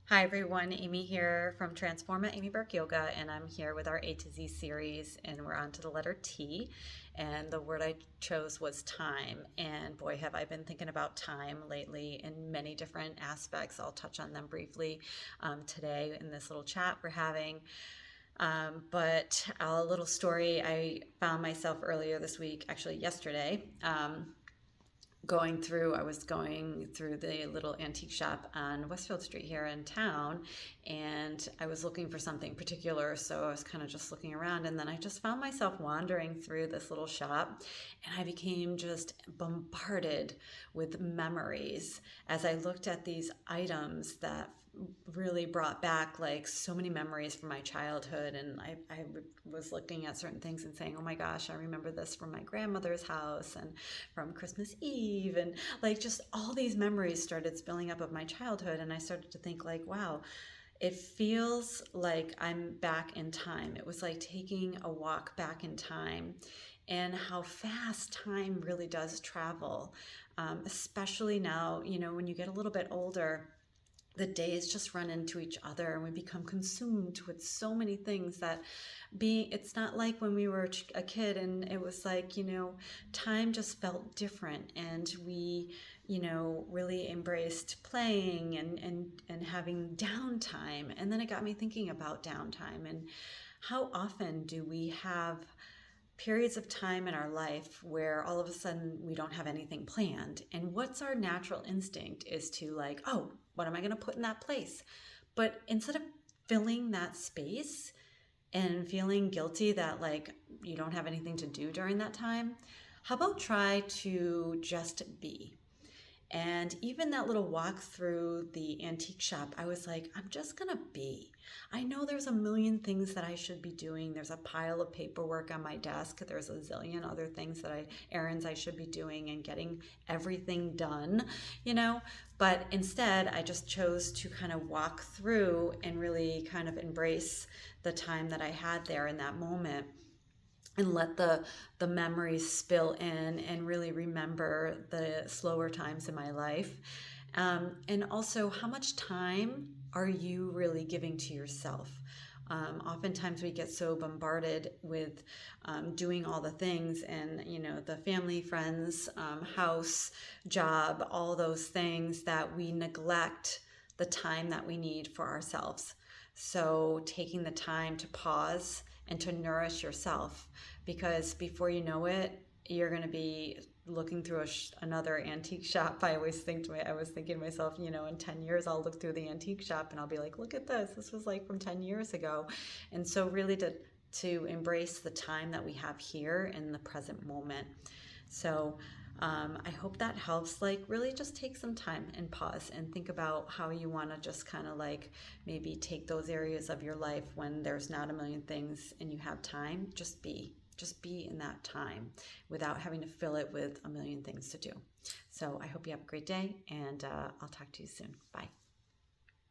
Hi everyone, Amy here from Transforma Amy Burke Yoga, and I'm here with our A to Z series, and we're on to the letter T. And the word I chose was time. And boy, have I been thinking about time lately in many different aspects. I'll touch on them briefly today in this little chat we're having. But a little story I found myself earlier this week, actually yesterday. I was going through the little antique shop on Westfield Street here in town, and I was looking for something particular. So I was kind of just looking around, and then I just found myself wandering through this little shop, and I became just bombarded with memories as I looked at these items that really brought back like so many memories from my childhood. And I was looking at certain things and saying, oh my gosh, I remember this from my grandmother's house and from Christmas Eve, and like just all these memories started spilling up of my childhood. And I started to think like, wow, it feels like I'm back in time. It was like taking a walk back in time, and how fast time really does travel, especially now, when you get a little bit older, the days just run into each other and we become consumed with so many things that it's not like when we were a kid and it was like, time just felt different, and we, really embraced playing and having downtime. And then it got me thinking about downtime and how often do we have periods of time in our life where all of a sudden we don't have anything planned. And what's our natural instinct is to like, oh, what am I going to put in that place? But instead of filling that space and feeling guilty that like you don't have anything to do during that time, how about try to just be? And even that little walk through the antique shop, I was like, I'm just gonna be. I know there's a million things that I should be doing. There's a pile of paperwork on my desk. There's a zillion other things errands I should be doing and getting everything done, you know? But instead, I just chose to kind of walk through and really kind of embrace the time that I had there in that moment, and let the memories spill in and really remember the slower times in my life. And also, how much time are you really giving to yourself? Oftentimes we get so bombarded with doing all the things, and the family, friends, house, job, all those things, that we neglect the time that we need for ourselves. So taking the time to pause and to nourish yourself, because before you know it, you're going to be looking through another antique shop. I was thinking to myself, in 10 years, I'll look through the antique shop and I'll be like, look at this. This was like from 10 years ago. And so really to embrace the time that we have here in the present moment. So I hope that helps. Like, really just take some time and pause and think about how you want to just kind of like maybe take those areas of your life when there's not a million things and you have time. Just be in that time without having to fill it with a million things to do. So I hope you have a great day, and I'll talk to you soon. Bye.